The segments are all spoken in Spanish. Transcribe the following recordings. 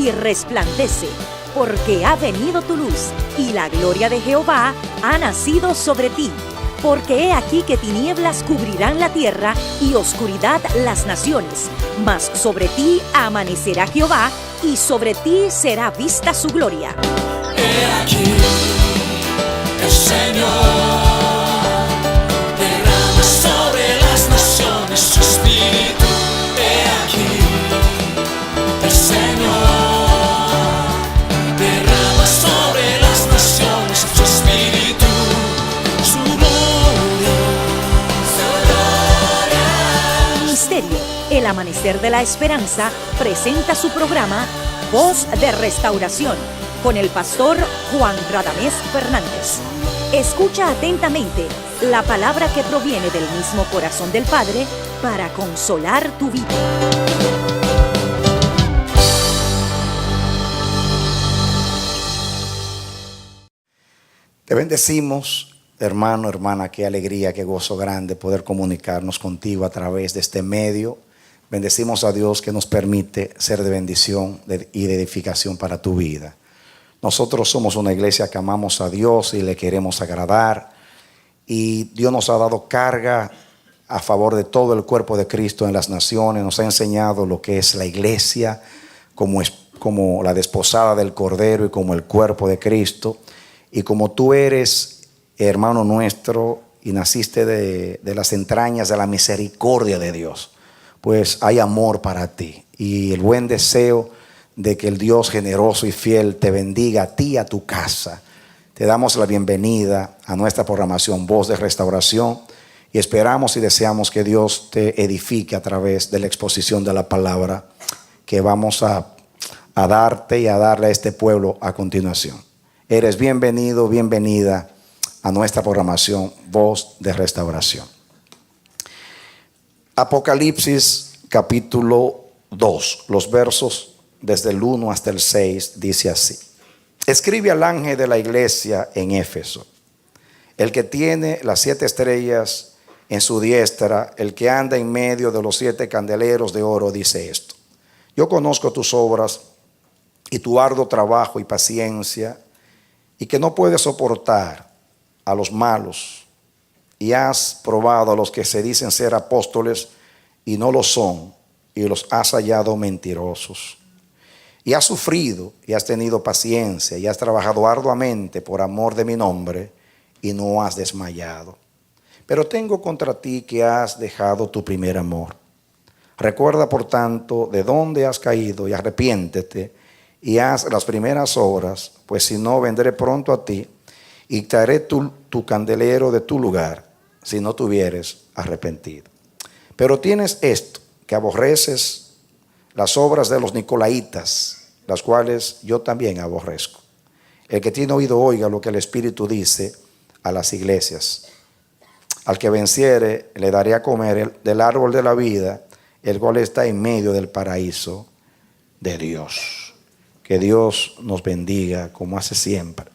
y resplandece, porque ha venido tu luz, y la gloria de Jehová ha nacido sobre ti. Porque he aquí que tinieblas cubrirán la tierra y oscuridad las naciones, mas sobre ti amanecerá Jehová, y sobre ti será vista su gloria. He aquí, el Señor derrama sobre las naciones su espíritu. He aquí, el Señor derrama sobre las naciones su espíritu, su gloria, su gloria. Ministerio El Amanecer de la Esperanza presenta su programa Voz de Restauración con el pastor Juan Radamés Fernández. Escucha atentamente la palabra que proviene del mismo corazón del Padre para consolar tu vida. Te bendecimos, hermano, hermana, qué alegría, qué gozo grande poder comunicarnos contigo a través de este medio. Bendecimos a Dios que nos permite ser de bendición y de edificación para tu vida. Nosotros somos una iglesia que amamos a Dios y le queremos agradar, y Dios nos ha dado carga a favor de todo el cuerpo de Cristo en las naciones. Nos ha enseñado lo que es la iglesia como la desposada del Cordero y como el cuerpo de Cristo. Y como tú eres hermano nuestro y naciste de las entrañas de la misericordia de Dios, pues hay amor para ti y el buen deseo de que el Dios generoso y fiel te bendiga a ti y a tu casa. Te damos la bienvenida a nuestra programación Voz de Restauración y esperamos y deseamos que Dios te edifique a través de la exposición de la palabra que vamos a darte y a darle a este pueblo a continuación. Eres bienvenido, bienvenida a nuestra programación Voz de Restauración. Apocalipsis capítulo 2, los versos desde el 1 hasta el 6, dice así: escribe al ángel de la iglesia en Éfeso, el que tiene las 7 estrellas en su diestra, el que anda en medio de los 7 candeleros de oro, dice esto: yo conozco tus obras y tu arduo trabajo y paciencia, y que no puedes soportar a los malos, y has probado a los que se dicen ser apóstoles y no lo son, y los has hallado mentirosos. Y has sufrido y has tenido paciencia y has trabajado arduamente por amor de mi nombre y no has desmayado. Pero tengo contra ti que has dejado tu primer amor. Recuerda, por tanto, de dónde has caído y arrepiéntete y haz las primeras obras, pues si no, vendré pronto a ti y traeré tu candelero de tu lugar, si no te hubieres arrepentido. Pero tienes esto, que aborreces las obras de los nicolaítas, las cuales yo también aborrezco. El que tiene oído, oiga lo que el Espíritu dice a las iglesias. Al que venciere, le daré a comer del árbol de la vida, el cual está en medio del paraíso de Dios. Que Dios nos bendiga como hace siempre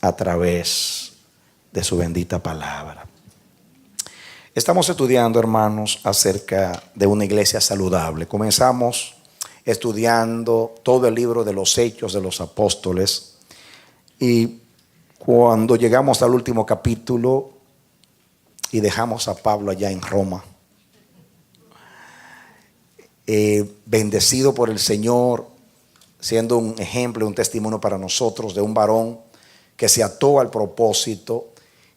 a través de su bendita palabra. Estamos estudiando, hermanos, acerca de una iglesia saludable. Comenzamos estudiando todo el libro de los Hechos de los Apóstoles, y cuando llegamos al último capítulo y dejamos a Pablo allá en Roma, bendecido por el Señor, siendo un ejemplo, un testimonio para nosotros de un varón que se ató al propósito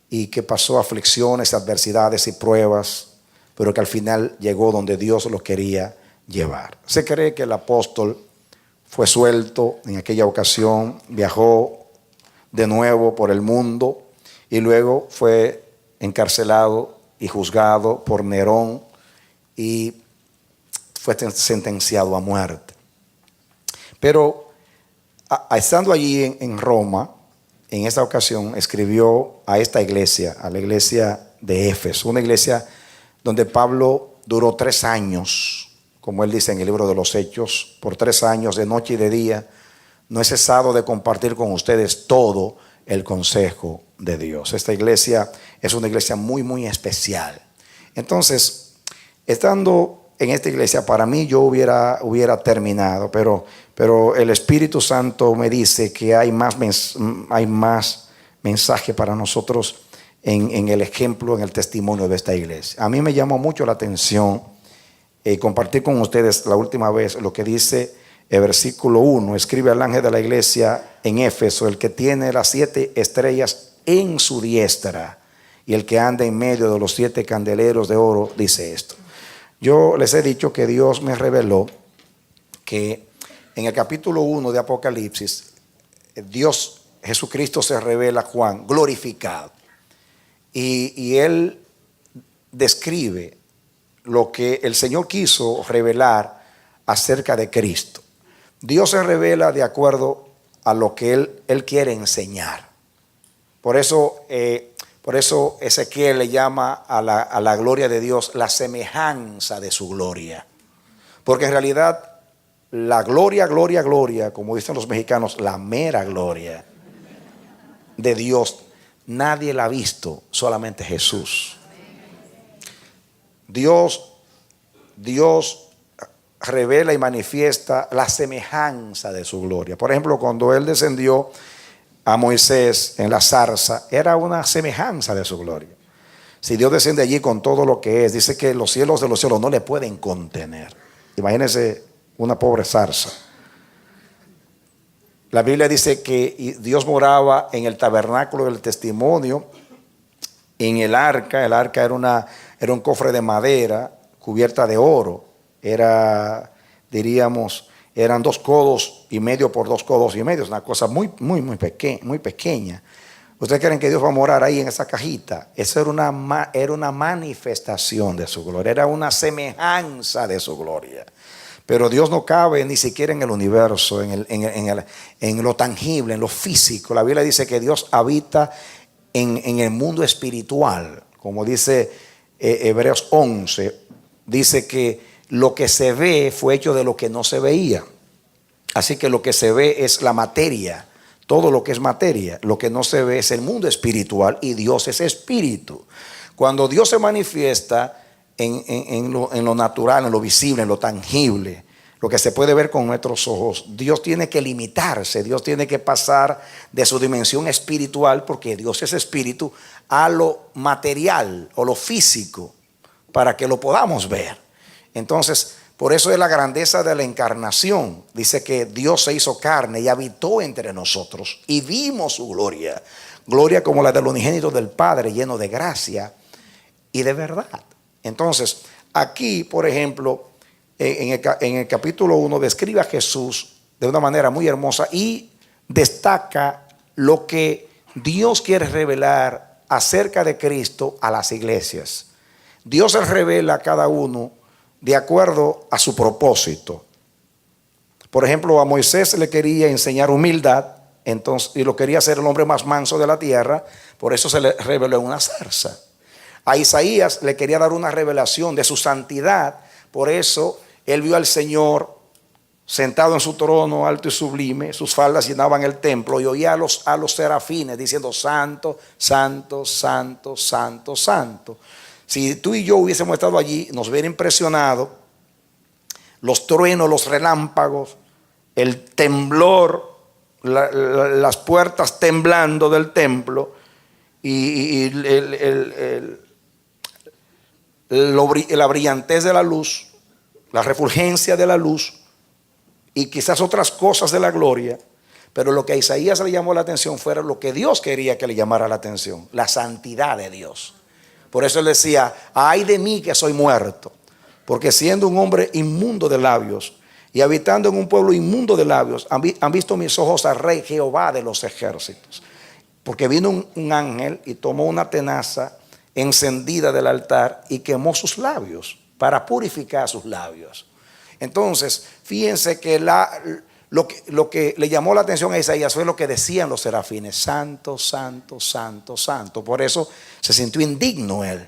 y que pasó aflicciones, adversidades y pruebas, pero que al final llegó donde Dios lo quería llevar. Se cree que el apóstol fue suelto en aquella ocasión, viajó de nuevo por el mundo y luego fue encarcelado y juzgado por Nerón y fue sentenciado a muerte. Pero estando allí en Roma, en esta ocasión escribió a esta iglesia, a la iglesia de Éfeso, una iglesia donde Pablo duró 3 años, como él dice en el libro de los Hechos, por 3 años de noche y de día, no he cesado de compartir con ustedes todo el consejo de Dios. Esta iglesia es una iglesia muy, muy especial. Entonces, estando en esta iglesia, para mí yo hubiera terminado, pero el Espíritu Santo me dice que hay más mensaje para nosotros en el ejemplo, en el testimonio de esta iglesia. A mí me llamó mucho la atención compartir con ustedes la última vez lo que dice el versículo 1. Escribe al ángel de la iglesia en Éfeso, el que tiene las 7 estrellas en su diestra y el que anda en medio de los 7 candeleros de oro, dice esto. Yo les he dicho que Dios me reveló que en el capítulo 1 de Apocalipsis, Dios, Jesucristo se revela a Juan glorificado. Y él describe lo que el Señor quiso revelar acerca de Cristo. Dios se revela de acuerdo a lo que Él quiere enseñar. Por eso Ezequiel le llama a la gloria de Dios la semejanza de su gloria. Porque en realidad la gloria, como dicen los mexicanos, la mera gloria de Dios, nadie la ha visto, solamente Jesús. Dios revela y manifiesta la semejanza de su gloria. Por ejemplo, cuando Él descendió a Moisés en la zarza, era una semejanza de su gloria. Si Dios desciende allí con todo lo que es, dice que los cielos de los cielos no le pueden contener. Imagínense una pobre zarza. La Biblia dice que Dios moraba en el tabernáculo del testimonio, en el arca. El arca era un cofre de madera cubierta de oro. Eran 2 codos y medio por 2 codos y medio. Es una cosa muy pequeña. ¿Ustedes creen que Dios va a morar ahí en esa cajita? Eso era una manifestación de su gloria. Era una semejanza de su gloria. Pero Dios no cabe ni siquiera en el universo, en lo tangible, en lo físico. La Biblia dice que Dios habita en el mundo espiritual. Como dice Hebreos 11, dice que lo que se ve fue hecho de lo que no se veía. Así que lo que se ve es la materia, todo lo que es materia. Lo que no se ve es el mundo espiritual y Dios es espíritu. Cuando Dios se manifiesta en lo natural, en lo visible, en lo tangible, lo que se puede ver con nuestros ojos, Dios tiene que limitarse, Dios tiene que pasar de su dimensión espiritual, porque Dios es espíritu, a lo material o lo físico, para que lo podamos ver. Entonces, por eso es la grandeza de la encarnación. Dice que Dios se hizo carne y habitó entre nosotros y vimos su gloria. Gloria como la del unigénito del Padre, lleno de gracia y de verdad. Entonces, aquí, por ejemplo, en el capítulo 1 describe a Jesús de una manera muy hermosa y destaca lo que Dios quiere revelar acerca de Cristo a las iglesias. Dios se revela a cada uno de acuerdo a su propósito. Por ejemplo, a Moisés le quería enseñar humildad, entonces, y lo quería hacer el hombre más manso de la tierra, por eso se le reveló en una zarza. A Isaías le quería dar una revelación de su santidad, por eso él vio al Señor sentado en su trono alto y sublime, sus faldas llenaban el templo y oía a los serafines diciendo: santo, santo, santo, santo, santo. Si tú y yo hubiésemos estado allí, nos hubiera impresionado los truenos, los relámpagos, el temblor, las puertas temblando del templo y la brillantez de la luz, la refulgencia de la luz y quizás otras cosas de la gloria. Pero lo que a Isaías le llamó la atención fue lo que Dios quería que le llamara la atención: la santidad de Dios. Por eso él decía: ay de mí que soy muerto, porque siendo un hombre inmundo de labios y habitando en un pueblo inmundo de labios, han visto mis ojos al Rey Jehová de los ejércitos. Porque vino un ángel y tomó una tenaza encendida del altar y quemó sus labios para purificar sus labios. Entonces, fíjense que lo que le llamó la atención a Isaías fue lo que decían los serafines: santo, santo, santo, santo. Por eso se sintió indigno él,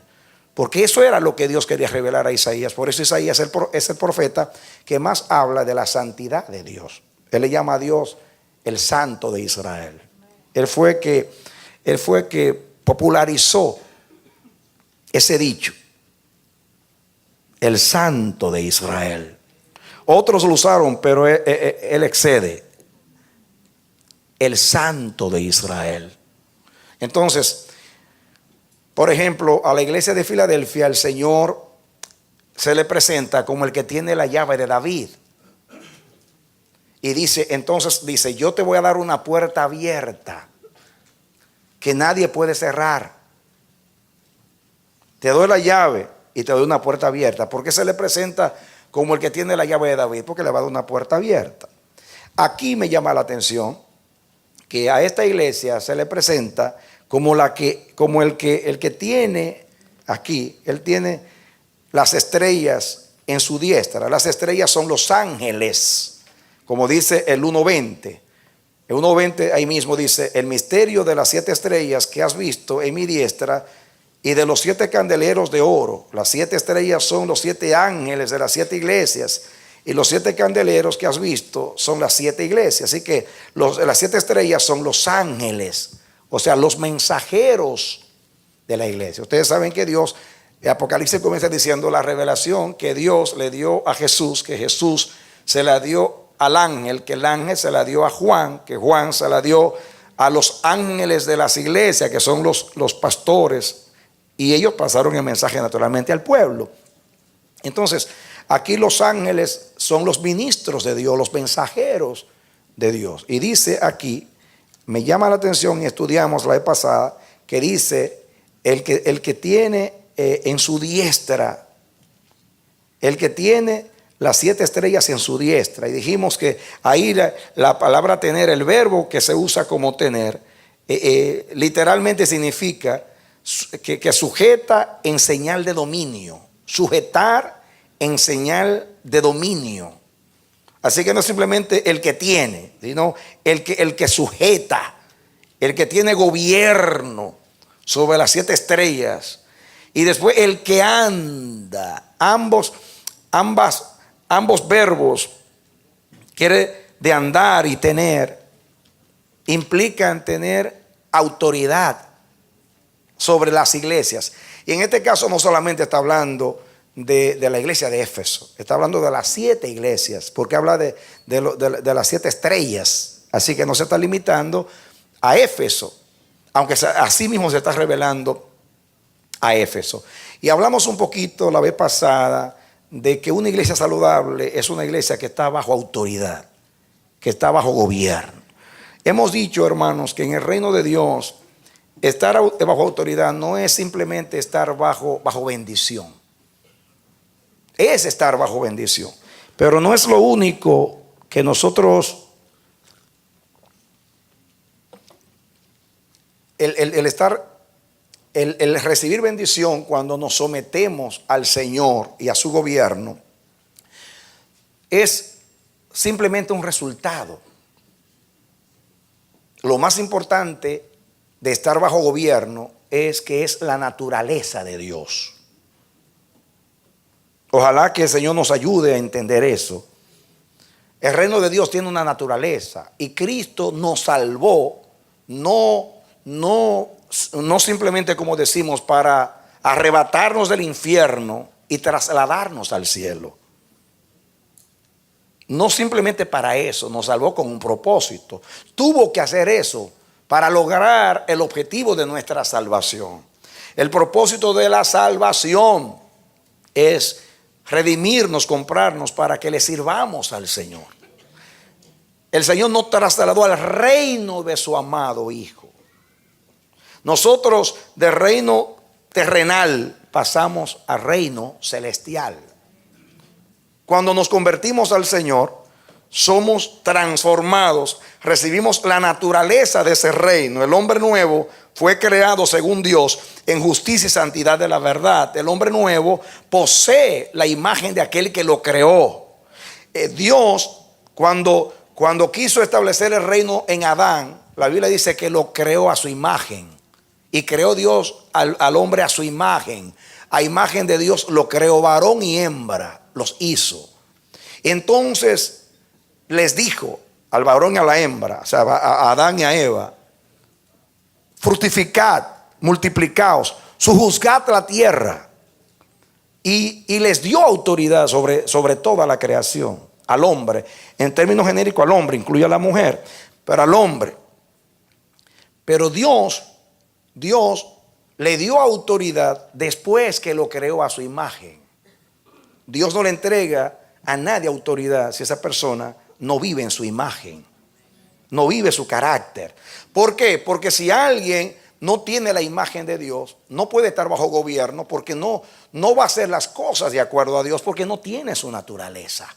porque eso era lo que Dios quería revelar a Isaías. Por eso Isaías es el profeta que más habla de la santidad de Dios. Él le llama a Dios el Santo de Israel. Él fue que popularizó ese dicho. el Santo de Israel. Otros lo usaron, pero él excede. El Santo de Israel. Entonces, por ejemplo, a la iglesia de Filadelfia, el Señor se le presenta como el que tiene la llave de David. Y dice, yo te voy a dar una puerta abierta que nadie puede cerrar. Te doy la llave y te doy una puerta abierta. ¿Por qué se le presenta como el que tiene la llave de David? Porque le va a dar una puerta abierta. Aquí me llama la atención que a esta iglesia se le presenta como el que tiene aquí, él tiene las estrellas en su diestra. Las estrellas son los ángeles. Como dice el 1:20. El 1:20 ahí mismo dice: el misterio de las 7 estrellas que has visto en mi diestra y de los 7 candeleros de oro. Las 7 estrellas son los 7 ángeles de las 7 iglesias. Y los 7 candeleros que has visto son las 7 iglesias. Así que las 7 estrellas son los ángeles. O sea, los mensajeros de la iglesia. Ustedes saben que Dios, el Apocalipsis comienza diciendo la revelación que Dios le dio a Jesús, que Jesús se la dio al ángel, que el ángel se la dio a Juan, que Juan se la dio a los ángeles de las iglesias, que son los pastores, y ellos pasaron el mensaje naturalmente al pueblo. Entonces, aquí los ángeles son los ministros de Dios, los mensajeros de Dios. Y dice aquí, me llama la atención, y estudiamos la vez pasada, que dice, el que tiene en su diestra, el que tiene las 7 estrellas en su diestra. Y dijimos que ahí la palabra tener, el verbo que se usa como tener, literalmente significa que sujeta en señal de dominio. Sujetar en señal de dominio. Así que no es simplemente el que tiene, sino el que sujeta, el que tiene gobierno sobre las 7 estrellas. Y después el que anda. Ambos verbos, quiere de andar y tener, implican tener autoridad sobre las iglesias. Y en este caso no solamente está hablando de la iglesia de Éfeso, está hablando de las 7 iglesias, porque habla de las 7 estrellas. Así que no se está limitando a Éfeso, aunque así mismo se está revelando a Éfeso. Y hablamos un poquito la vez pasada de que una iglesia saludable es una iglesia que está bajo autoridad, que está bajo gobierno. Hemos dicho, hermanos, que en el reino de Dios estar bajo autoridad no es simplemente estar bajo bendición. Es estar bajo bendición, pero no es lo único que nosotros, el recibir bendición cuando nos sometemos al Señor y a su gobierno, es simplemente un resultado. Lo más importante de estar bajo gobierno es que es la naturaleza de Dios. Ojalá que el Señor nos ayude a entender eso. El reino de Dios tiene una naturaleza y Cristo nos salvó, no simplemente, como decimos, para arrebatarnos del infierno y trasladarnos al cielo. No simplemente para eso, nos salvó con un propósito. Tuvo que hacer eso para lograr el objetivo de nuestra salvación. El propósito de la salvación es redimirnos, comprarnos para que le sirvamos al Señor. El Señor nos trasladó al reino de su amado Hijo. Nosotros del reino terrenal pasamos al reino celestial. Cuando nos convertimos al Señor, somos transformados, recibimos la naturaleza de ese reino. El hombre nuevo fue creado según Dios en justicia y santidad de la verdad. El hombre nuevo posee la imagen de aquel que lo creó. Dios, cuando quiso establecer el reino en Adán, la Biblia dice que lo creó a su imagen. Y creó Dios al hombre a su imagen. A imagen de Dios lo creó, varón y hembra los hizo. Entonces les dijo al varón y a la hembra, o sea, a Adán y a Eva: fructificad, multiplicaos, sojuzgad la tierra. y les dio autoridad sobre toda la creación, al hombre. En términos genéricos, al hombre, incluye a la mujer, pero al hombre. Pero Dios le dio autoridad después que lo creó a su imagen. Dios no le entrega a nadie autoridad si esa persona no vive en su imagen, no vive su carácter. ¿Por qué? Porque si alguien no tiene la imagen de Dios, no puede estar bajo gobierno, porque no va a hacer las cosas de acuerdo a Dios, porque no tiene su naturaleza.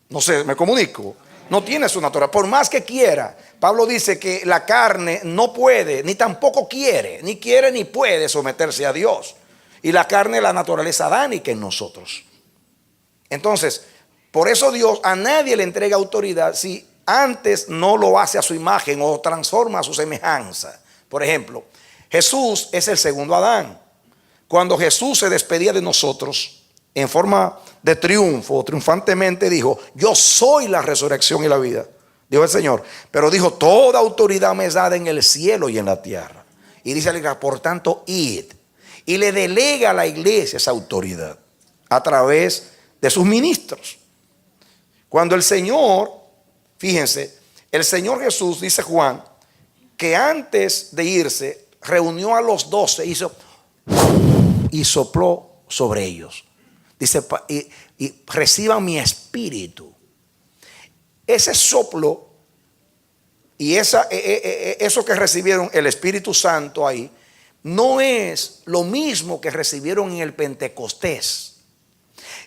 No sé, ¿me comunico? No tiene su naturaleza. Por más que quiera, Pablo dice que la carne no puede, ni tampoco quiere ni puede someterse a Dios. Y la carne es la naturaleza adánica en nosotros. Entonces, por eso Dios a nadie le entrega autoridad si antes no lo hace a su imagen o transforma a su semejanza. Por ejemplo, Jesús es el segundo Adán. Cuando Jesús se despedía de nosotros en forma de triunfo, triunfantemente dijo: yo soy la resurrección y la vida, dijo el Señor. Pero dijo: toda autoridad me es dada en el cielo y en la tierra. Y dice la iglesia: por tanto, id. Y le delega a la iglesia esa autoridad a través de sus ministros. Cuando el Señor, fíjense, el Señor Jesús, dice Juan, que antes de irse reunió a los 12, hizo y sopló sobre ellos. Dice: y reciban mi espíritu. Ese soplo y eso que recibieron el Espíritu Santo ahí, no es lo mismo que recibieron en el Pentecostés.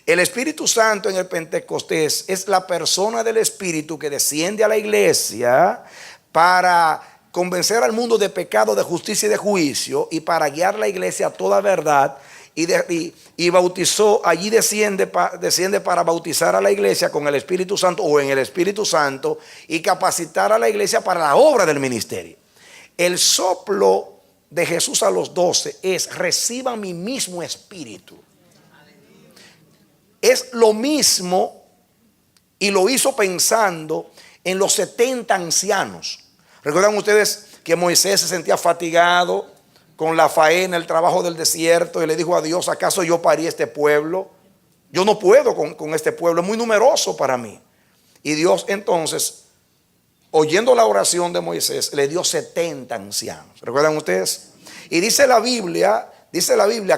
El Espíritu Santo en el Pentecostés es la persona del Espíritu que desciende a la iglesia para convencer al mundo de pecado, de justicia y de juicio, y para guiar la iglesia a toda verdad. Y bautizó, allí desciende para bautizar a la iglesia con el Espíritu Santo o en el Espíritu Santo, y capacitar a la iglesia para la obra del ministerio. El soplo de Jesús a los 12 es: reciban mi mismo espíritu. Es lo mismo, y lo hizo pensando en los 70 ancianos. ¿Recuerdan ustedes que Moisés se sentía fatigado con la faena, el trabajo del desierto, y le dijo a Dios: ¿acaso yo parí este pueblo? Yo no puedo con este pueblo, es muy numeroso para mí. Y Dios entonces, oyendo la oración de Moisés, le dio 70 ancianos. ¿Recuerdan ustedes? Y dice la Biblia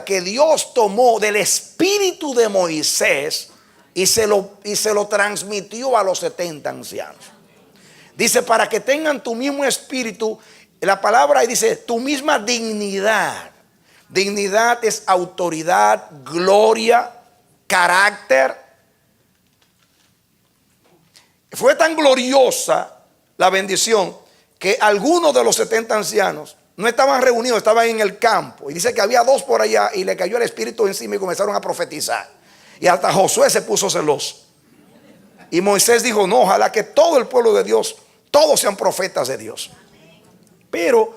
que Dios tomó del espíritu de Moisés y se lo transmitió a los 70 ancianos. Dice: para que tengan tu mismo espíritu. La palabra ahí dice: tu misma dignidad. Dignidad es autoridad, gloria, carácter. Fue tan gloriosa la bendición que algunos de los 70 ancianos no estaban reunidos, estaban en el campo. Y dice que había 2 por allá y le cayó el espíritu encima y comenzaron a profetizar. Y hasta Josué se puso celoso. Y Moisés dijo: no, ojalá que todo el pueblo de Dios, todos sean profetas de Dios. Pero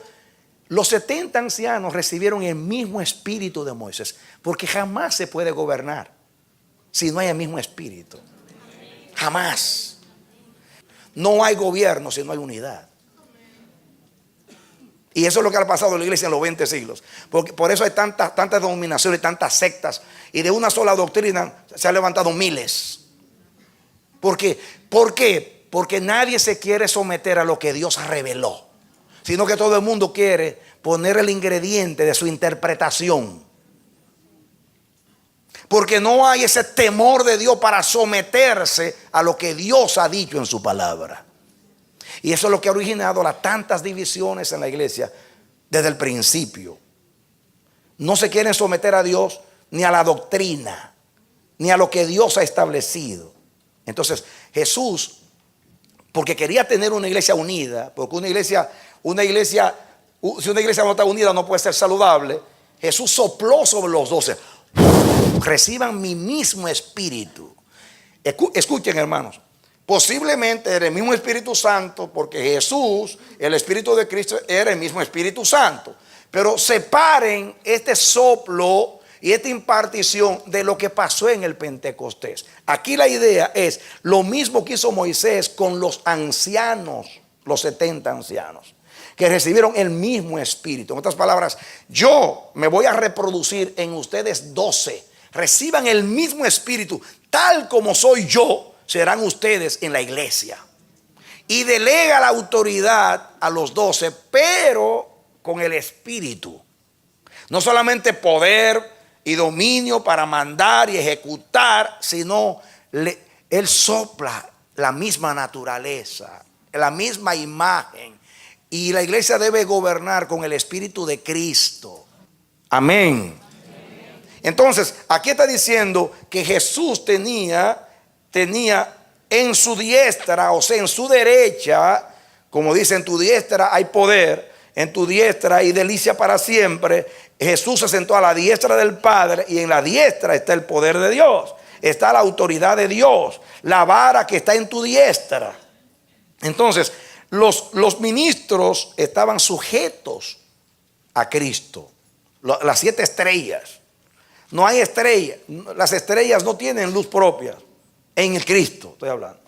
los 70 ancianos recibieron el mismo espíritu de Moisés, porque jamás se puede gobernar si no hay el mismo espíritu. Jamás. No hay gobierno si no hay unidad. Y eso es lo que ha pasado en la iglesia en los 20 siglos. Porque por eso hay tantas denominaciones, tantas sectas, y de una sola doctrina se han levantado miles. ¿Por qué? Porque nadie se quiere someter a lo que Dios reveló, sino que todo el mundo quiere poner el ingrediente de su interpretación. Porque no hay ese temor de Dios para someterse a lo que Dios ha dicho en su palabra. Y eso es lo que ha originado las tantas divisiones en la iglesia desde el principio. No se quieren someter a Dios ni a la doctrina, ni a lo que Dios ha establecido. Entonces Jesús, porque quería tener una iglesia unida, porque si una iglesia no está unida no puede ser saludable, Jesús sopló sobre los 12: reciban mi mismo espíritu. Escuchen, hermanos, posiblemente era el mismo Espíritu Santo, porque Jesús, el Espíritu de Cristo, era el mismo Espíritu Santo. Pero separen este soplo y esta impartición de lo que pasó en el Pentecostés. Aquí la idea es lo mismo que hizo Moisés con los ancianos, los 70 ancianos, que recibieron el mismo espíritu. En otras palabras, yo me voy a reproducir en ustedes 12. Reciban el mismo espíritu, tal como soy yo, serán ustedes en la iglesia. Y delega la autoridad a los 12, pero con el espíritu. No solamente poder y dominio para mandar y ejecutar, sino Él sopla la misma naturaleza, la misma imagen. Y la iglesia debe gobernar con el espíritu de Cristo. Amén. Entonces, aquí está diciendo que Jesús tenía en su diestra, o sea, en su derecha, como dice, en tu diestra hay poder, en tu diestra hay delicia para siempre. Jesús se sentó a la diestra del Padre y en la diestra está el poder de Dios, está la autoridad de Dios, la vara que está en tu diestra. Entonces, los ministros estaban sujetos a Cristo. Las 7 estrellas. No hay estrella. Las estrellas no tienen luz propia. En el Cristo estoy hablando.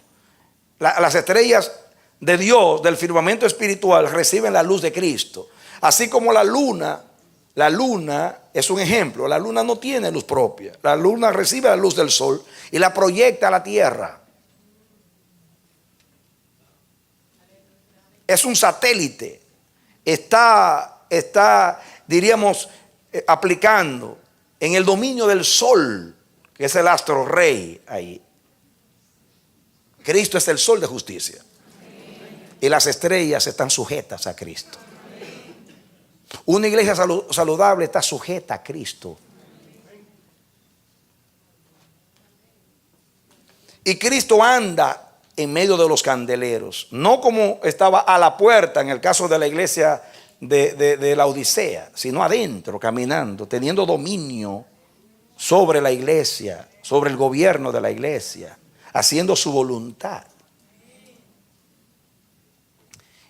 Las estrellas de Dios, del firmamento espiritual, reciben la luz de Cristo. Así como la luna es un ejemplo. La luna no tiene luz propia. La luna recibe la luz del sol y la proyecta a la tierra. Es un satélite. Está diríamos, aplicando en el dominio del sol, que es el astro rey ahí. Cristo es el sol de justicia. Y las estrellas están sujetas a Cristo. Una iglesia saludable está sujeta a Cristo. Y Cristo anda en medio de los candeleros, no como estaba a la puerta en el caso de la iglesia de la Odisea, sino adentro, caminando, teniendo dominio sobre la iglesia, sobre el gobierno de la iglesia, haciendo su voluntad.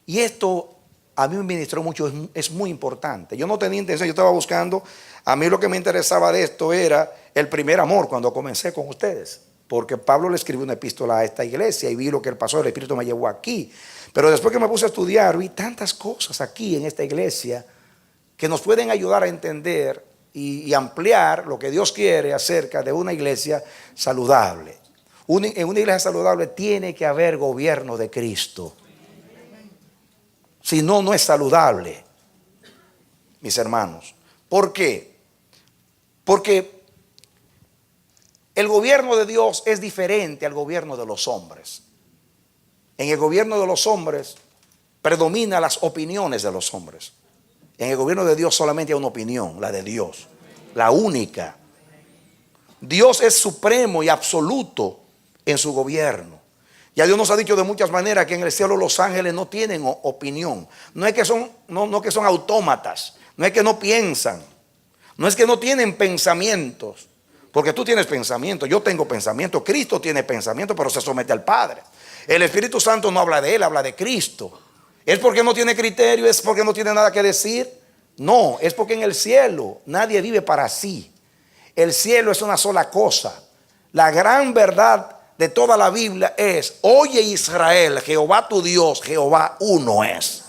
Y esto a mí me ministró mucho, es muy importante. Yo no tenía intención, yo estaba buscando, a mí lo que me interesaba de esto era el primer amor cuando comencé con ustedes. Porque Pablo le escribió una epístola a esta iglesia y vi lo que él pasó, el Espíritu me llevó aquí. Pero después que me puse a estudiar, vi tantas cosas aquí en esta iglesia que nos pueden ayudar a entender y ampliar lo que Dios quiere acerca de una iglesia saludable. En una iglesia saludable tiene que haber gobierno de Cristo. Si no, no es saludable, mis hermanos. ¿Por qué? Porque el gobierno de Dios es diferente al gobierno de los hombres. En el gobierno de los hombres predomina las opiniones de los hombres. En el gobierno de Dios solamente hay una opinión, la de Dios, la única. Dios es supremo y absoluto en su gobierno. Ya Dios nos ha dicho de muchas maneras que en el cielo los ángeles no tienen opinión. No es que son autómatas, no es que no piensan, no es que no tienen pensamientos. Porque tú tienes pensamiento, yo tengo pensamiento, Cristo tiene pensamiento, pero se somete al Padre. El Espíritu Santo no habla de Él, habla de Cristo. ¿Es porque no tiene criterio? ¿Es porque no tiene nada que decir? No, es porque en el cielo nadie vive para sí. El cielo es una sola cosa. La gran verdad de toda la Biblia es: oye Israel, Jehová tu Dios, Jehová uno es.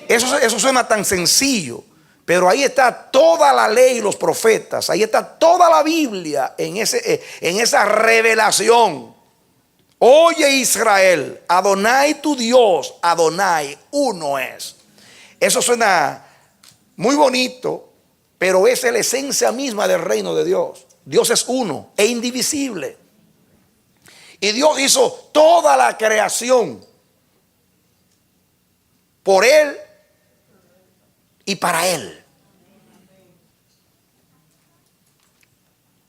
Eso suena tan sencillo. Pero ahí está toda la ley y los profetas. Ahí está toda la Biblia en esa revelación. Oye Israel, Adonai tu Dios, Adonai uno es. Eso suena muy bonito, pero es la esencia misma del reino de Dios. Dios es uno e indivisible. Y Dios hizo toda la creación por Él y para Él.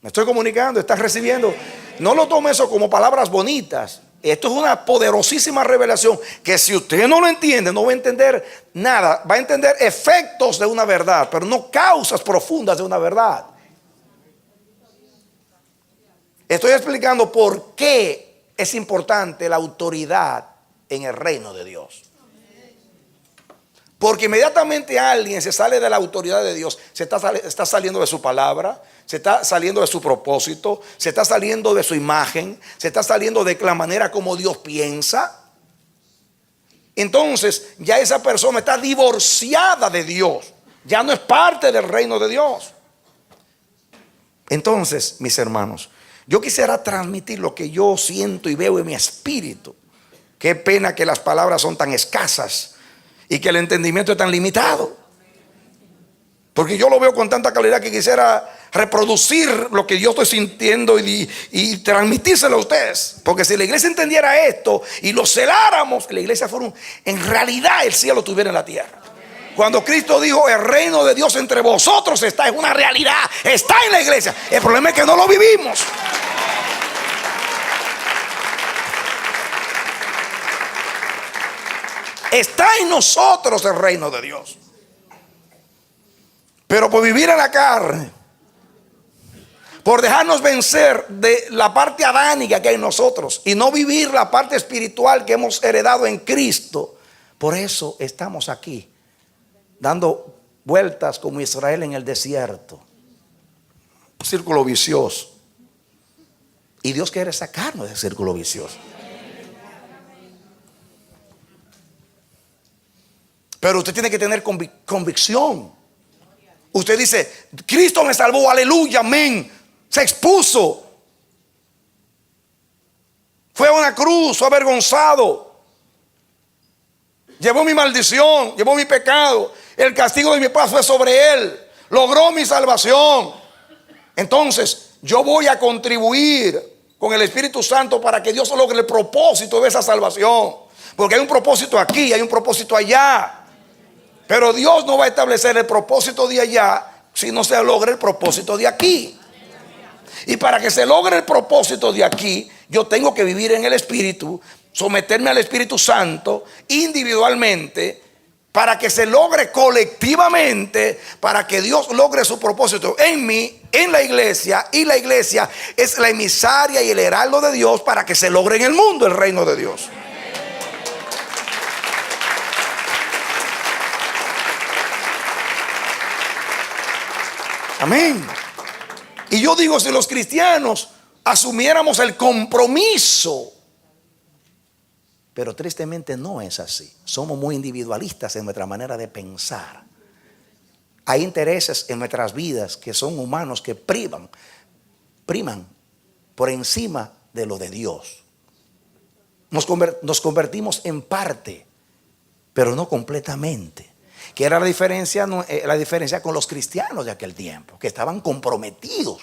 Me estoy comunicando, estás recibiendo. No lo tome eso como palabras bonitas. Esto es una poderosísima revelación que si usted no lo entiende, no va a entender nada. Va a entender efectos de una verdad, pero no causas profundas de una verdad. Estoy explicando por qué es importante la autoridad en el reino de Dios. Porque inmediatamente alguien se sale de la autoridad de Dios, está saliendo de su palabra, se está saliendo de su propósito, se está saliendo de su imagen, se está saliendo de la manera como Dios piensa. entonces ya esa persona está divorciada de Dios. Ya no es parte del reino de Dios. Entonces, mis hermanos, yo quisiera transmitir lo que yo siento y veo en mi espíritu. Qué pena que las palabras son tan escasas y que el entendimiento es tan limitado. Porque yo lo veo con tanta calidad que quisiera reproducir lo que yo estoy sintiendo y transmitírselo a ustedes. Porque si la iglesia entendiera esto y lo celáramos, la iglesia fuera en realidad el cielo estuviera en la tierra. Cuando Cristo dijo el reino de Dios entre vosotros está, es una realidad, está en la iglesia. El problema es que no lo vivimos. Está en nosotros el reino de Dios. Pero por vivir en la carne, por dejarnos vencer de la parte adánica que hay en nosotros y no vivir la parte espiritual que hemos heredado en Cristo, por eso estamos aquí dando vueltas como Israel en el desierto. Un círculo vicioso. Y Dios quiere sacarnos de ese círculo vicioso. Pero usted tiene que tener convicción. Usted dice, Cristo me salvó, aleluya, amén. Se expuso. Fue a una cruz, fue avergonzado. Llevó mi maldición, llevó mi pecado. El castigo de mi paz fue sobre él. Logró mi salvación. Entonces, yo voy a contribuir con el Espíritu Santo para que Dios logre el propósito de esa salvación. Porque hay un propósito aquí, hay un propósito allá. Pero Dios no va a establecer el propósito de allá si no se logra el propósito de aquí. Y para que se logre el propósito de aquí, yo tengo que vivir en el Espíritu, someterme al Espíritu Santo individualmente, para que se logre colectivamente, para que Dios logre su propósito en mí, en la iglesia. Y la iglesia es la emisaria y el heraldo de Dios para que se logre en el mundo el reino de Dios. Amén. Y yo digo, si los cristianos asumiéramos el compromiso, pero tristemente no es así. Somos muy individualistas en nuestra manera de pensar. Hay intereses en nuestras vidas que son humanos que priman por encima de lo de Dios. Nos convertimos en parte, pero no completamente. Que era la diferencia con los cristianos de aquel tiempo, que estaban comprometidos,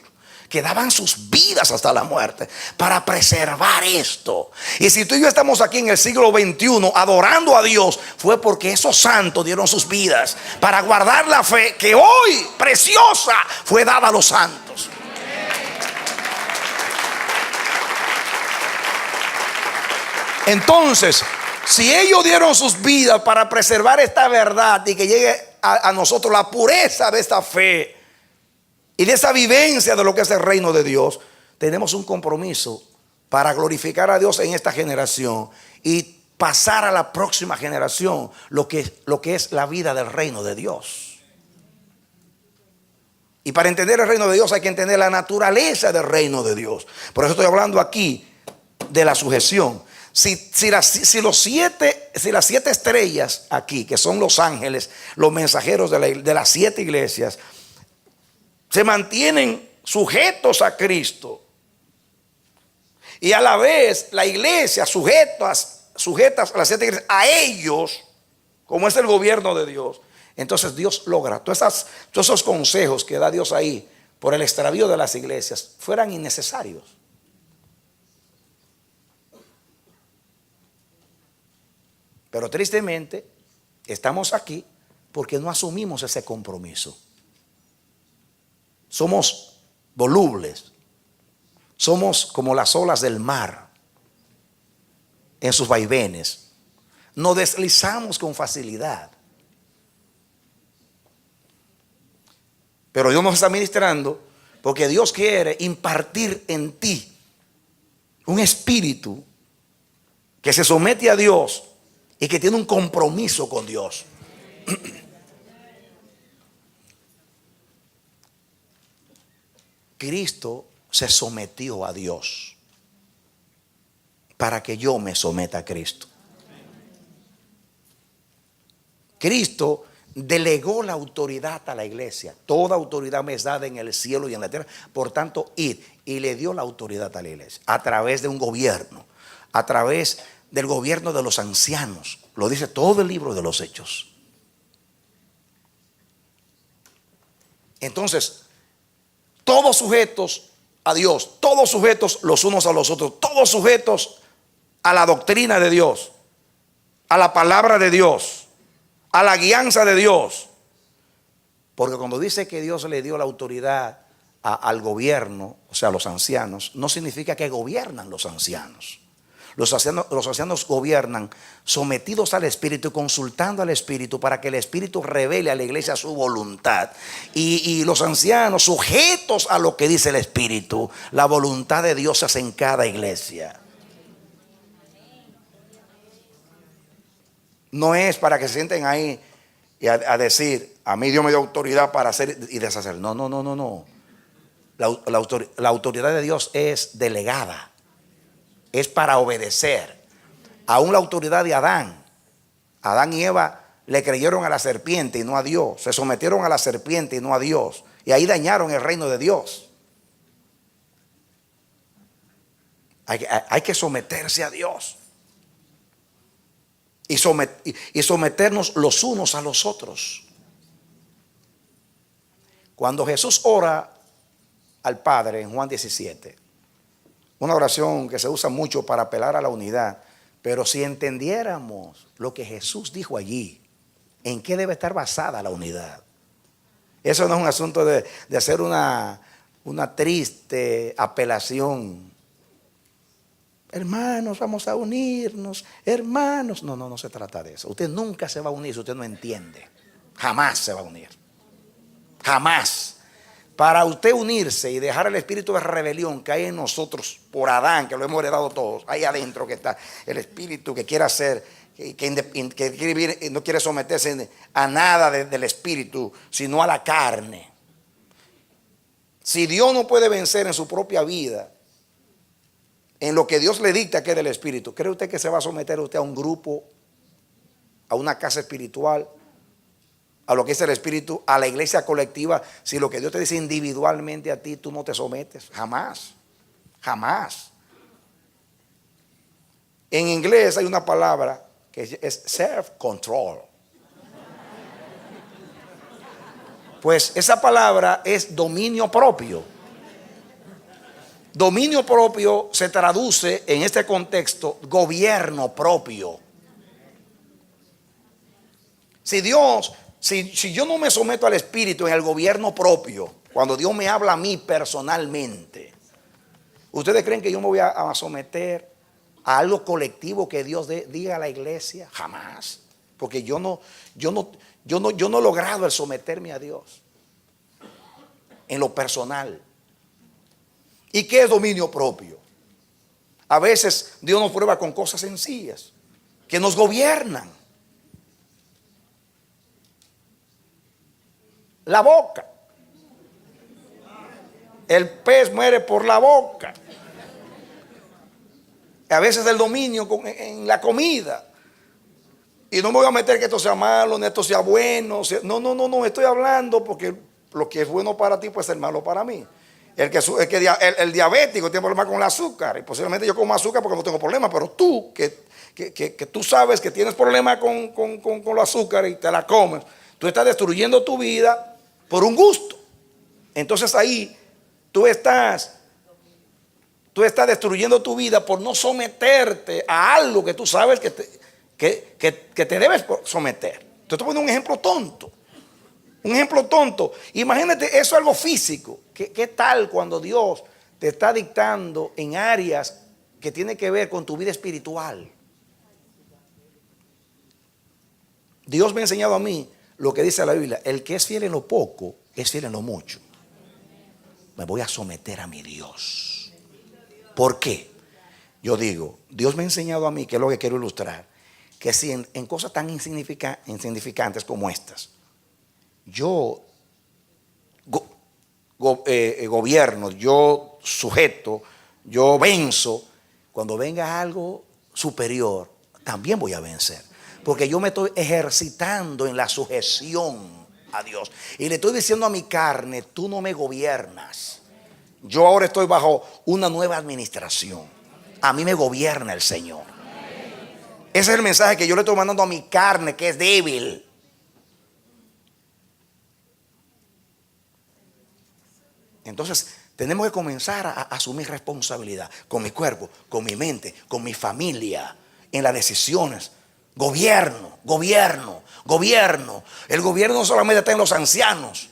que daban sus vidas hasta la muerte para preservar esto. Y si tú y yo estamos aquí en el siglo XXI adorando a Dios, fue porque esos santos dieron sus vidas para guardar la fe que hoy, preciosa, fue dada a los santos. Entonces, si ellos dieron sus vidas para preservar esta verdad y que llegue a nosotros la pureza de esta fe y de esa vivencia de lo que es el reino de Dios, tenemos un compromiso para glorificar a Dios en esta generación y pasar a la próxima generación lo que es la vida del reino de Dios. Y para entender el reino de Dios hay que entender la naturaleza del reino de Dios. Por eso estoy hablando aquí de la sujeción. Si las 7 estrellas aquí, que son los ángeles, los mensajeros de las 7 iglesias, se mantienen sujetos a Cristo, y a la vez la iglesia sujetas a las 7 iglesias, a ellos, como es el gobierno de Dios, entonces Dios logra todos esos consejos que da Dios ahí por el extravío de las iglesias fueran innecesarios. Pero tristemente estamos aquí porque no asumimos ese compromiso. Somos volubles. Somos como las olas del mar en sus vaivenes. Nos deslizamos con facilidad. Pero Dios nos está ministrando porque Dios quiere impartir en ti un espíritu que se somete a Dios y que tiene un compromiso con Dios. Cristo se sometió a Dios para que yo me someta a Cristo. Cristo delegó la autoridad a la iglesia. Toda autoridad me es dada en el cielo y en la tierra. Por tanto, id. Y le dio la autoridad a la iglesia a través de un gobierno, a través del gobierno de los ancianos. Lo dice todo el libro de los Hechos. Entonces, todos sujetos a Dios, todos sujetos los unos a los otros, todos sujetos a la doctrina de Dios, a la palabra de Dios, a la guianza de Dios. Porque cuando dice que Dios le dio la autoridad al gobierno, o sea, a los ancianos, no significa que gobiernan los ancianos. Los ancianos gobiernan sometidos al Espíritu y consultando al Espíritu para que el Espíritu revele a la iglesia su voluntad. Y los ancianos sujetos a lo que dice el Espíritu. La voluntad de Dios se hace en cada iglesia. No es para que se sienten ahí y a decir, a mí Dios me dio autoridad para hacer y deshacer. No. La autoridad de Dios es delegada. Es para obedecer. Aún la autoridad de Adán. Adán y Eva le creyeron a la serpiente y no a Dios. Se sometieron a la serpiente y no a Dios. Y ahí dañaron el reino de Dios. Hay que someterse a Dios. Y someternos los unos a los otros. Cuando Jesús ora al Padre en Juan 17, una oración que se usa mucho para apelar a la unidad, pero si entendiéramos lo que Jesús dijo allí, en qué debe estar basada la unidad. Eso no es un asunto de hacer una triste apelación. Hermanos, vamos a unirnos, hermanos. No se trata de eso. Usted nunca se va a unir si usted no entiende. Jamás se va a unir. Jamás. Para usted unirse y dejar el espíritu de rebelión que hay en nosotros por Adán, que lo hemos heredado todos, ahí adentro que está el espíritu que quiere hacer, que quiere vivir, no quiere someterse a nada del espíritu, sino a la carne. Si Dios no puede vencer en su propia vida, en lo que Dios le dicta que es del espíritu, ¿cree usted que se va a someter usted a un grupo, a una casa espiritual, a lo que es el espíritu, a la iglesia colectiva, si lo que Dios te dice individualmente a ti, tú no te sometes? Jamás, jamás. En inglés hay una palabra que es self-control. Pues esa palabra es dominio propio. Dominio propio se traduce en este contexto gobierno propio. Si yo no me someto al Espíritu en el gobierno propio, cuando Dios me habla a mí personalmente, ¿ustedes creen que yo me voy a someter a algo colectivo que Dios diga a la iglesia? Jamás. Porque yo no he logrado el someterme a Dios en lo personal. ¿Y qué es dominio propio? A veces Dios nos prueba con cosas sencillas que nos gobiernan. La boca. El pez muere por la boca. A veces el dominio en la comida. Y no me voy a meter que esto sea malo, ni esto sea bueno. No, estoy hablando porque lo que es bueno para ti puede ser malo para mí. El diabético tiene problemas con el azúcar. Y posiblemente yo como azúcar porque no tengo problema. Pero tú, que tú sabes que tienes problemas con el azúcar y te la comes, tú estás destruyendo tu vida por un gusto. Entonces ahí tú estás destruyendo tu vida por no someterte a algo que tú sabes que te debes someter. Te estoy poniendo un ejemplo tonto. Un ejemplo tonto. Imagínate, eso es algo físico. ¿Qué tal cuando Dios te está dictando en áreas que tienen que ver con tu vida espiritual? Dios me ha enseñado a mí lo que dice la Biblia: el que es fiel en lo poco, es fiel en lo mucho. Me voy a someter a mi Dios. ¿Por qué? Yo digo, Dios me ha enseñado a mí, que es lo que quiero ilustrar, que si en cosas tan insignificantes como estas, yo gobierno, yo sujeto, yo venzo, cuando venga algo superior, también voy a vencer. Porque yo me estoy ejercitando en la sujeción a Dios. Y le estoy diciendo a mi carne, tú no me gobiernas. Yo ahora estoy bajo una nueva administración. A mí me gobierna el Señor. Ese es el mensaje que yo le estoy mandando a mi carne, que es débil. Entonces tenemos que comenzar a asumir responsabilidad con mi cuerpo, con mi mente, con mi familia, en las decisiones. Gobierno. El gobierno no solamente está en los ancianos.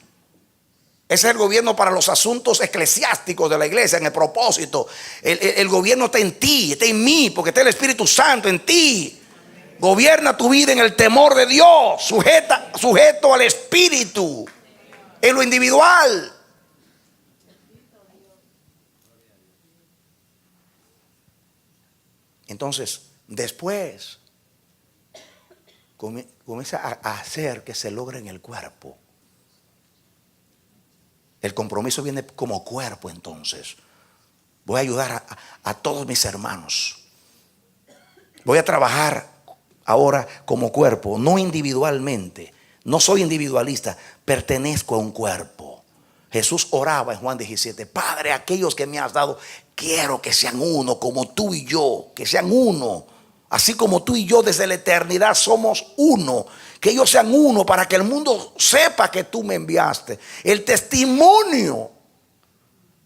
Ese es el gobierno para los asuntos eclesiásticos de la iglesia, en el propósito. El gobierno está en ti, está en mí, porque está el Espíritu Santo en ti. Gobierna tu vida en el temor de Dios, sujeto al Espíritu, en lo individual. Entonces, después comienza a hacer que se logre en el cuerpo. El compromiso viene como cuerpo. Entonces voy a ayudar a todos mis hermanos. Voy a trabajar ahora como cuerpo, no individualmente. No soy individualista, pertenezco a un cuerpo. Jesús oraba en Juan 17: Padre, aquellos que me has dado, quiero que sean uno como tú y yo, que sean uno. Así como tú y yo desde la eternidad somos uno. Que ellos sean uno para que el mundo sepa que tú me enviaste. El testimonio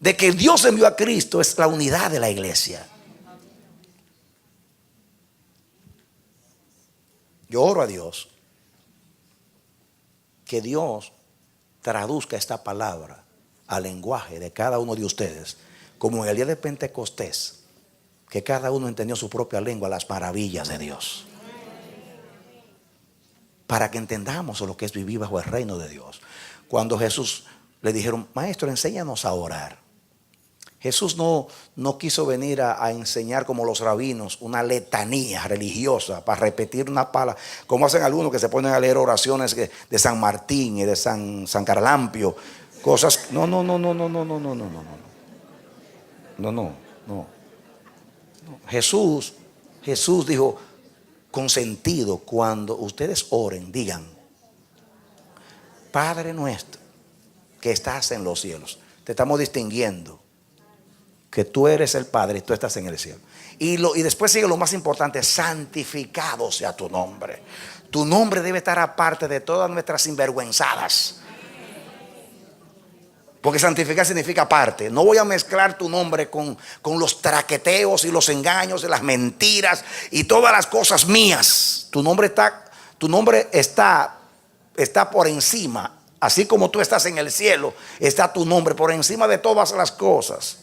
de que Dios envió a Cristo es la unidad de la iglesia. Yo oro a Dios que Dios traduzca esta palabra al lenguaje de cada uno de ustedes, como en el día de Pentecostés, que cada uno entendió su propia lengua las maravillas de Dios, para que entendamos lo que es vivir bajo el reino de Dios. Cuando Jesús le dijeron: Maestro, enséñanos a orar, Jesús no quiso venir a enseñar como los rabinos una letanía religiosa para repetir una palabra, como hacen algunos que se ponen a leer oraciones de San Martín y de San Carlampio, cosas. No. Jesús dijo con sentido: cuando ustedes oren, digan: Padre nuestro que estás en los cielos. Te estamos distinguiendo que tú eres el Padre y tú estás en el cielo. Y después sigue lo más importante: santificado sea tu nombre. Tu nombre debe estar aparte de todas nuestras sinvergüenzadas. Porque santificar significa aparte. No voy a mezclar tu nombre con los traqueteos y los engaños y las mentiras y todas las cosas mías. Tu nombre está por encima. Así como tú estás en el cielo, está tu nombre por encima de todas las cosas.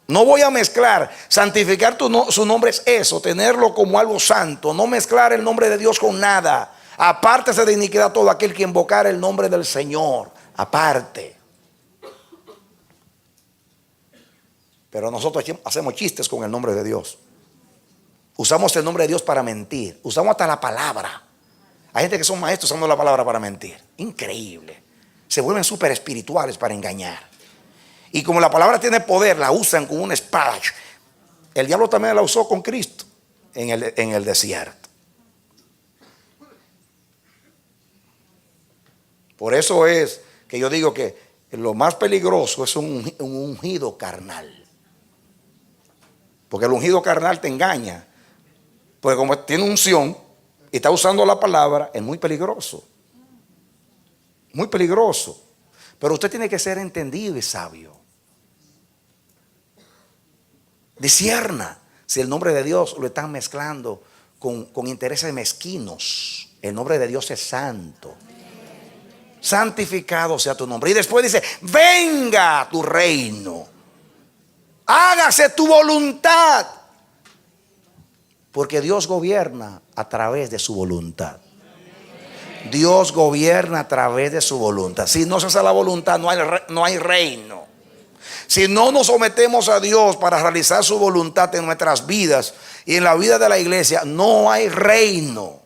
No voy a mezclar. Santificar su nombre es eso, tenerlo como algo santo. No mezclar el nombre de Dios con nada. Apártese de iniquidad todo aquel que invocar el nombre del Señor. Aparte. Pero nosotros hacemos chistes con el nombre de Dios. Usamos el nombre de Dios para mentir. Usamos hasta la palabra. Hay gente que son maestros usando la palabra para mentir. Increíble. Se vuelven súper espirituales para engañar. Y como la palabra tiene poder, la usan como una espada. El diablo también la usó con Cristo en el desierto. Por eso es que yo digo que lo más peligroso es un ungido carnal. Porque el ungido carnal te engaña. Porque como tiene unción y está usando la palabra, es muy peligroso. Muy peligroso. Pero usted tiene que ser entendido y sabio. Discierna si el nombre de Dios lo están mezclando con intereses mezquinos. El nombre de Dios es santo. Santificado sea tu nombre. Y después dice: venga tu reino, hágase tu voluntad. Porque Dios gobierna a través de su voluntad. Dios gobierna a través de su voluntad. Si no se hace la voluntad, no hay reino. Si no nos sometemos a Dios para realizar su voluntad en nuestras vidas y en la vida de la iglesia, no hay reino.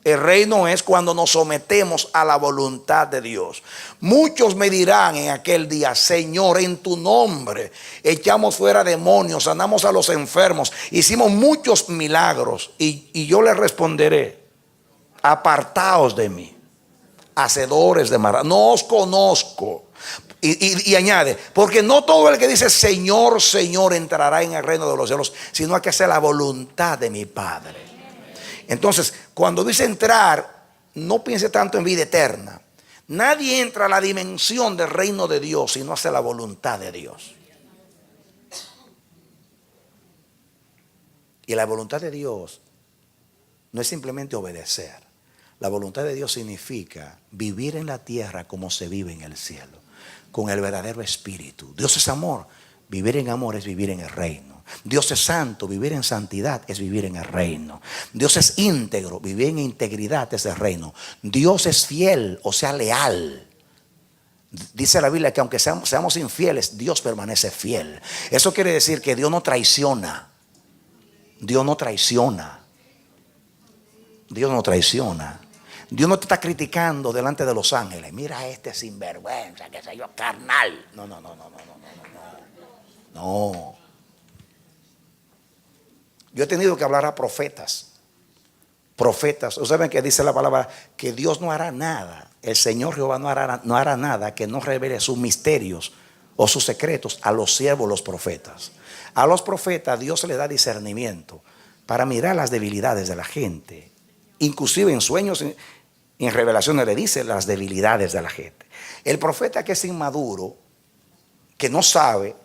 El reino es cuando nos sometemos a la voluntad de Dios. Muchos me dirán en aquel día: Señor, en tu nombre echamos fuera demonios, sanamos a los enfermos, hicimos muchos milagros. Y yo les responderé: apartaos de mí, hacedores de maldad, no os conozco. Y añade: porque no todo el que dice Señor, Señor entrará en el reino de los cielos, sino hay que hacer la voluntad de mi Padre. Entonces, cuando dice entrar, no piense tanto en vida eterna. Nadie entra a la dimensión del reino de Dios si no hace la voluntad de Dios. Y la voluntad de Dios no es simplemente obedecer. La voluntad de Dios significa vivir en la tierra como se vive en el cielo, con el verdadero espíritu. Dios es amor. Vivir en amor es vivir en el reino. Dios es santo, vivir en santidad es vivir en el reino. Dios es íntegro, vivir en integridad es el reino. Dios es fiel, o sea, leal. Dice la Biblia que aunque seamos infieles, Dios permanece fiel. Eso quiere decir que Dios no traiciona. Dios no traiciona. Dios no traiciona. Dios no te está criticando delante de los ángeles. Mira a este sinvergüenza, que soy yo, carnal. No. No. Yo he tenido que hablar a profetas. Profetas. Ustedes ven que dice la palabra que Dios no hará nada. El Señor Jehová no hará nada que no revele sus misterios o sus secretos a los siervos, los profetas. A los profetas Dios les da discernimiento para mirar las debilidades de la gente. Inclusive en sueños y en revelaciones le dice las debilidades de la gente. El profeta que es inmaduro, que no sabe,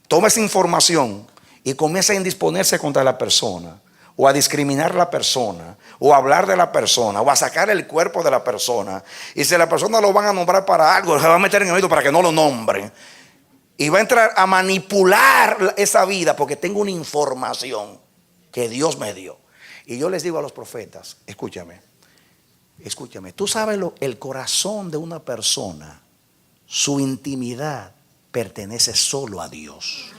toma esa información y comienza a indisponerse contra la persona, o a discriminar a la persona, o a hablar de la persona, o a sacar el cuerpo de la persona. Y si la persona lo van a nombrar para algo, se va a meter en el oído para que no lo nombren. Y va a entrar a manipular esa vida porque tengo una información que Dios me dio. Y yo les digo a los profetas: escúchame, tú sabes el corazón de una persona, su intimidad pertenece solo a Dios.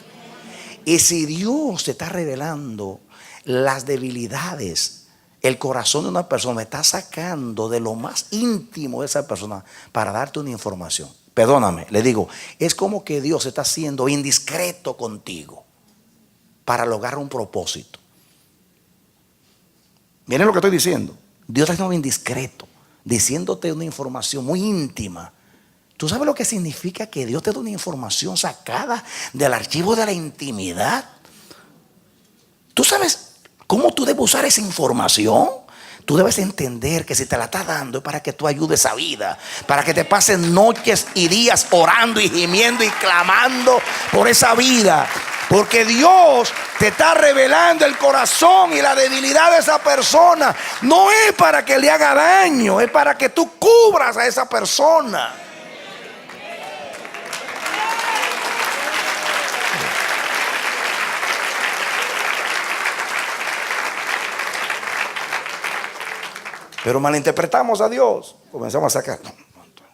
Y si Dios te está revelando las debilidades, el corazón de una persona, me está sacando de lo más íntimo de esa persona para darte una información. Perdóname, le digo, es como que Dios está siendo indiscreto contigo para lograr un propósito. Miren lo que estoy diciendo. Dios está siendo indiscreto, diciéndote una información muy íntima. ¿Tú sabes lo que significa que Dios te da una información sacada del archivo de la intimidad? ¿Tú sabes cómo tú debes usar esa información? Tú debes entender que si te la está dando es para que tú ayudes a vida, para que te pasen noches y días orando y gimiendo y clamando por esa vida. Porque Dios te está revelando el corazón y la debilidad de esa persona. No es para que le haga daño, es para que tú cubras a esa persona. Pero malinterpretamos a Dios. Comenzamos a sacar. No,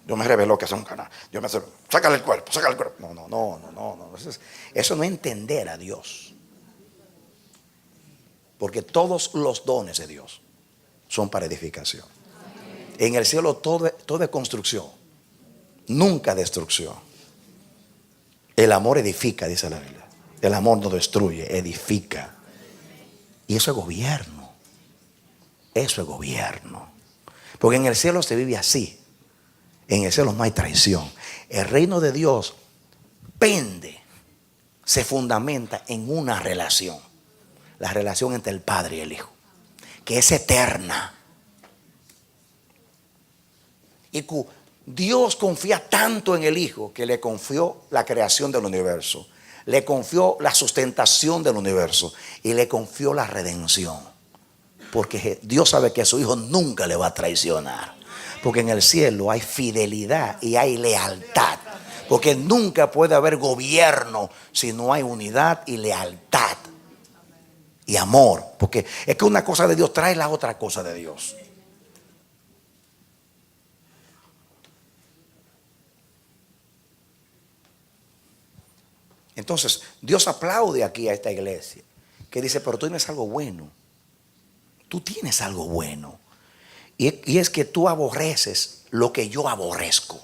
Dios me reveló que son canales. Dios me dice: sácale el cuerpo, sácale el cuerpo. No. Eso no es entender a Dios. Porque todos los dones de Dios son para edificación. En el cielo todo es construcción, nunca destrucción. El amor edifica, dice la Biblia. El amor no destruye, edifica. Y eso es gobierno. Eso es gobierno. Porque en el cielo se vive así. En el cielo no hay traición. El reino de Dios se fundamenta en una relación. La relación entre el Padre y el Hijo, que es eterna. Y Dios confía tanto en el Hijo que le confió la creación del universo, le confió la sustentación del universo y le confió la redención. Porque Dios sabe que a su Hijo nunca le va a traicionar. Porque en el cielo hay fidelidad y hay lealtad. Porque nunca puede haber gobierno si no hay unidad y lealtad y amor. Porque es que una cosa de Dios trae la otra cosa de Dios. Entonces Dios aplaude aquí a esta iglesia que dice: pero tú tienes algo bueno. Tú tienes algo bueno. Y es que tú aborreces lo que yo aborrezco.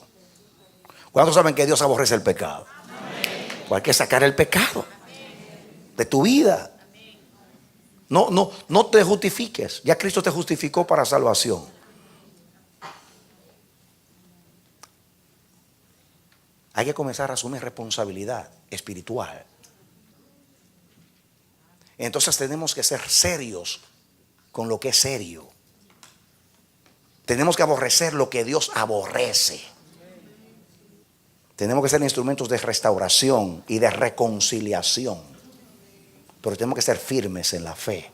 ¿Cuántos saben que Dios aborrece el pecado? Pues hay que sacar el pecado de tu vida. No te justifiques. Ya Cristo te justificó para salvación. Hay que comenzar a asumir responsabilidad espiritual. Entonces tenemos que ser serios con lo que es serio. Tenemos que aborrecer lo que Dios aborrece. Tenemos que ser instrumentos de restauración y de reconciliación. Pero tenemos que ser firmes en la fe.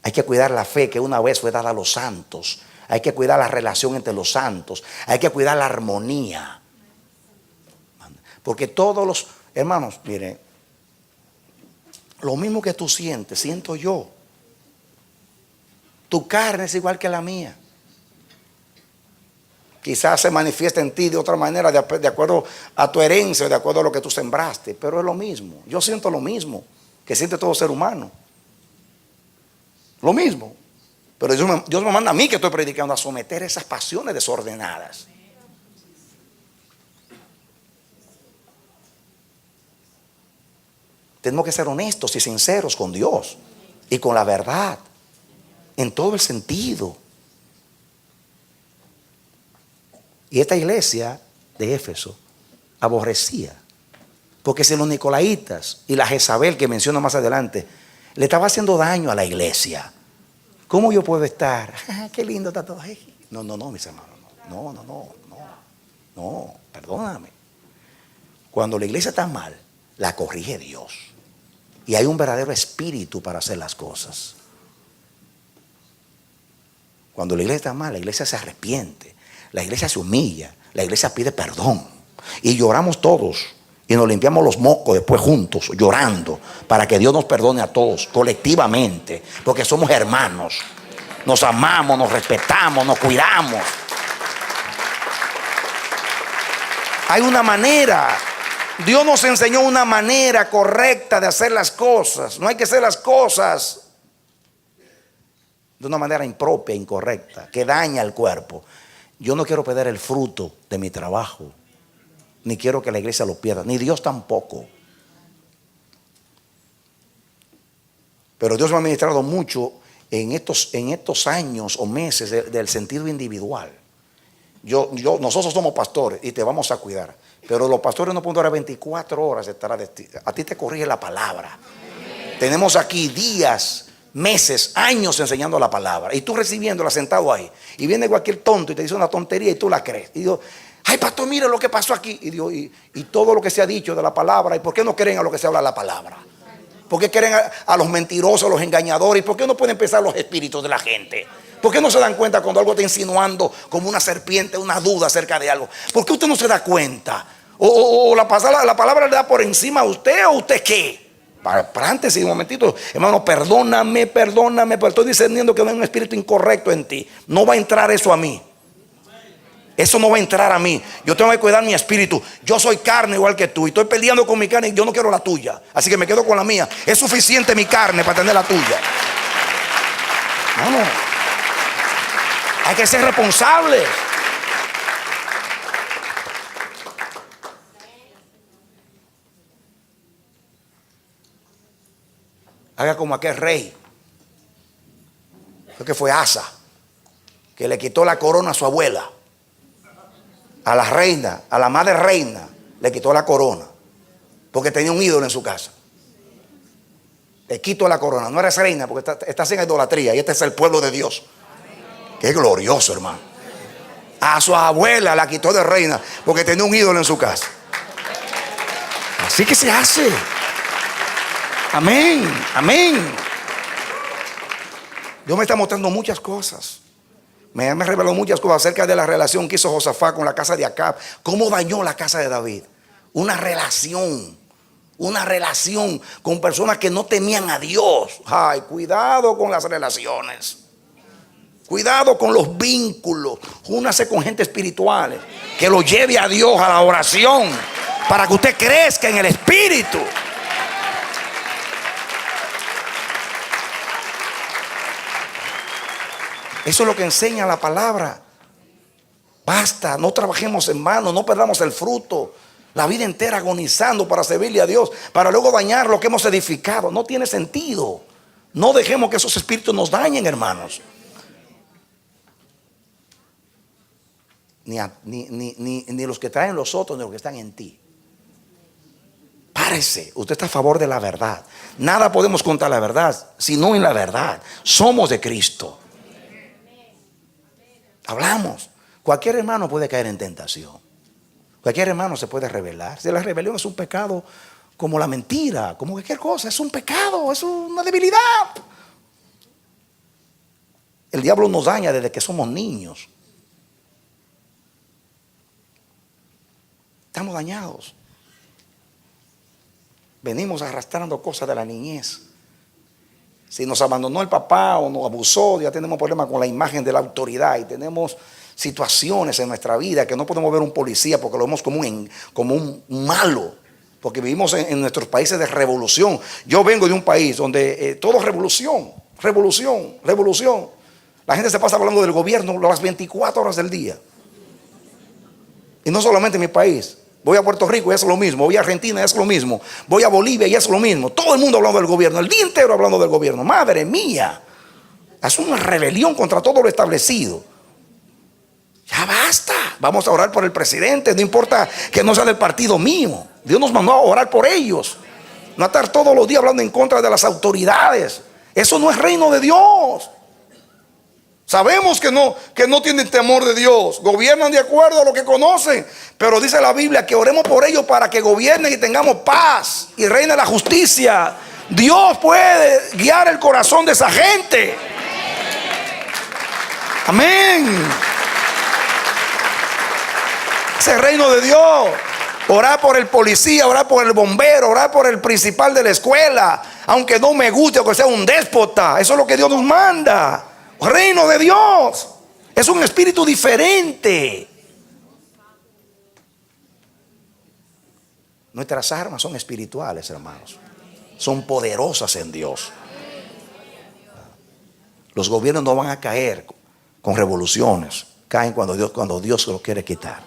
Hay que cuidar la fe que una vez fue dada a los santos. Hay que cuidar la relación entre los santos. Hay que cuidar la armonía. Porque todos los hermanos, miren, lo mismo que tú sientes, siento yo. Tu carne es igual que la mía. Quizás se manifiesta en ti de otra manera, de acuerdo a tu herencia, de acuerdo a lo que tú sembraste, pero es lo mismo. Yo siento lo mismo que siente todo ser humano. Lo mismo. Pero Dios me manda a mí, que estoy predicando, a someter esas pasiones desordenadas. Tenemos que ser honestos y sinceros con Dios y con la verdad, en todo el sentido. Y esta iglesia de Éfeso aborrecía, porque si los nicolaitas y la Jezabel, que menciona más adelante, le estaba haciendo daño a la iglesia, ¿cómo yo puedo estar? Qué lindo está todo. No, mis hermanos, no, perdóname. Cuando la iglesia está mal, la corrige Dios. Y hay un verdadero espíritu para hacer las cosas. Cuando la iglesia está mal, la iglesia se arrepiente. La iglesia se humilla, la iglesia pide perdón. Y lloramos todos. Y nos limpiamos los mocos después juntos, llorando, para que Dios nos perdone a todos, colectivamente. Porque somos hermanos. Nos amamos, nos respetamos, nos cuidamos. Hay una manera. Dios nos enseñó una manera correcta de hacer las cosas. No hay que hacer las cosas de una manera impropia, incorrecta, que daña al cuerpo. Yo no quiero perder el fruto de mi trabajo, ni quiero que la iglesia lo pierda, ni Dios tampoco. Pero Dios me ha ministrado mucho en estos años o meses del sentido individual. Nosotros somos pastores y te vamos a cuidar, pero los pastores no pueden durar 24 horas a ti te corrige la palabra. Tenemos aquí días, meses, años enseñando la palabra, y tú recibiéndola sentado ahí, y viene cualquier tonto y te dice una tontería y tú la crees. Y digo, ay pastor, mire lo que pasó aquí. Y digo, y todo lo que se ha dicho de la palabra, ¿y por qué no creen a lo que se habla de la palabra? ¿Por qué creen a los mentirosos, a los engañadores? ¿Y por qué no pueden pensar los espíritus de la gente? ¿Por qué no se dan cuenta cuando algo está insinuando como una serpiente, una duda acerca de algo? ¿Por qué usted no se da cuenta? ¿O la palabra le da por encima a usted, o usted qué? Parántese un momentito, hermano, perdóname, pero estoy discerniendo que no hay un espíritu incorrecto en ti. No va a entrar eso a mí. Eso no va a entrar a mí. Yo tengo que cuidar mi espíritu. Yo soy carne igual que tú, y estoy peleando con mi carne y yo no quiero la tuya. Así que me quedo con la mía. Es suficiente mi carne para tener la tuya. No. Hay que ser responsables. Haga como aquel rey, creo que fue Asa, que le quitó la corona a su abuela, a la reina, a la madre reina, le quitó la corona, porque tenía un ídolo en su casa. Le quito la corona, no eres reina porque estás en idolatría, y este es el pueblo de Dios. Qué glorioso, hermano. A su abuela la quitó de reina porque tenía un ídolo en su casa. Así que se hace. Amén. Dios me está mostrando muchas cosas. Me reveló muchas cosas acerca de la relación que hizo Josafat con la casa de Acab. Cómo dañó la casa de David. Una relación con personas que no temían a Dios. Ay, cuidado con las relaciones. Cuidado con los vínculos. Únase con gente espiritual que lo lleve a Dios, a la oración, para que usted crezca en el espíritu. Eso es lo que enseña la palabra. Basta, no trabajemos en vano, no perdamos el fruto. La vida entera agonizando para servirle a Dios, para luego dañar lo que hemos edificado. No tiene sentido. No dejemos que esos espíritus nos dañen, hermanos. Ni los que traen los otros, ni los que están en ti. Párese, usted está a favor de la verdad. Nada podemos contra la verdad, sino en la verdad. Somos de Cristo. Hablamos. Cualquier hermano puede caer en tentación. Cualquier hermano se puede rebelar. Si la rebelión es un pecado, como la mentira, como cualquier cosa, es un pecado, es una debilidad. El diablo nos daña desde que somos niños. Estamos dañados. Venimos arrastrando cosas de la niñez. Si nos abandonó el papá o nos abusó, ya tenemos problemas con la imagen de la autoridad y tenemos situaciones en nuestra vida que no podemos ver un policía porque lo vemos como un malo, porque vivimos en nuestros países de revolución. Yo vengo de un país donde todo es revolución. La gente se pasa hablando del gobierno las 24 horas del día. Y no solamente en mi país. Voy a Puerto Rico y es lo mismo. Voy a Argentina y es lo mismo. Voy a Bolivia y es lo mismo. Todo el mundo hablando del gobierno. El día entero hablando del gobierno. Madre mía. Es una rebelión contra todo lo establecido. Ya basta. Vamos a orar por el presidente. No importa que no sea del partido mío. Dios nos mandó a orar por ellos. No estar todos los días hablando en contra de las autoridades. Eso no es reino de Dios. Sabemos que no tienen temor de Dios. Gobiernan de acuerdo a lo que conocen. Pero dice la Biblia que oremos por ellos para que gobiernen y tengamos paz y reine la justicia. Dios puede guiar el corazón de esa gente. Amén. Ese reino de Dios. Orar por el policía, orar por el bombero, orar por el principal de la escuela. Aunque no me guste o que sea un déspota. Eso es lo que Dios nos manda. Reino de Dios. Es un espíritu diferente. Nuestras armas son espirituales, hermanos. Son poderosas en Dios. Los gobiernos no van a caer con revoluciones. Caen cuando Dios se lo quiere quitar.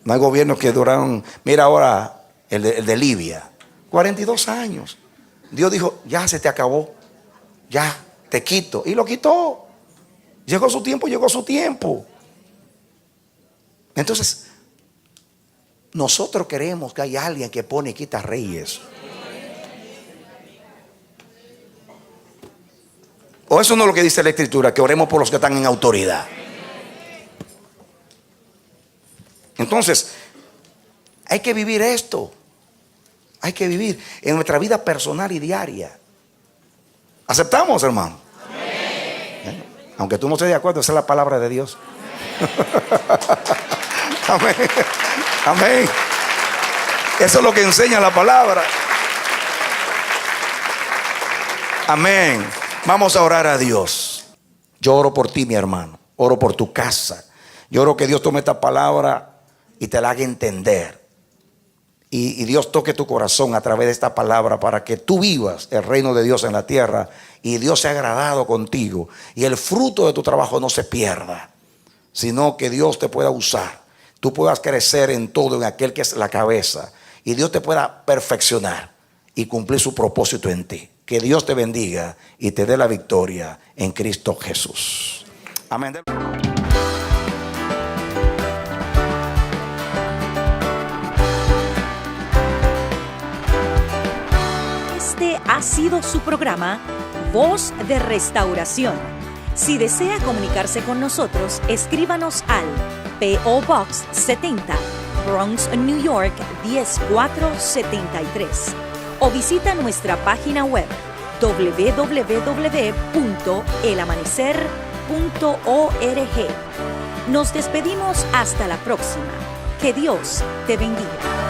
No hay gobiernos que duraron. Mira ahora el de Libia. 42 años. Dios dijo, ya se te acabó. Ya te quito. Y lo quitó. Llegó su tiempo. Entonces, nosotros queremos que haya alguien que pone y quita reyes. O eso no es lo que dice la Escritura, que oremos por los que están en autoridad. Entonces, hay que vivir esto. Hay que vivir en nuestra vida personal y diaria. ¿Aceptamos, hermano? Amén. Aunque tú no estés de acuerdo, esa es la palabra de Dios. Amén. Amén. Eso es lo que enseña la palabra. Amén. Vamos a orar a Dios. Yo oro por ti, mi hermano. Oro por tu casa. Yo oro que Dios tome esta palabra y te la haga entender. Y Dios toque tu corazón a través de esta palabra para que tú vivas el reino de Dios en la tierra y Dios sea agradado contigo y el fruto de tu trabajo no se pierda, sino que Dios te pueda usar, tú puedas crecer en todo, en aquel que es la cabeza, y Dios te pueda perfeccionar y cumplir su propósito en ti. Que Dios te bendiga y te dé la victoria en Cristo Jesús. Amén. Este ha sido su programa Voz de Restauración. Si desea comunicarse con nosotros, escríbanos al P.O. Box 70, Bronx, New York 10473 o visita nuestra página web www.elamanecer.org. Nos despedimos hasta la próxima. Que Dios te bendiga.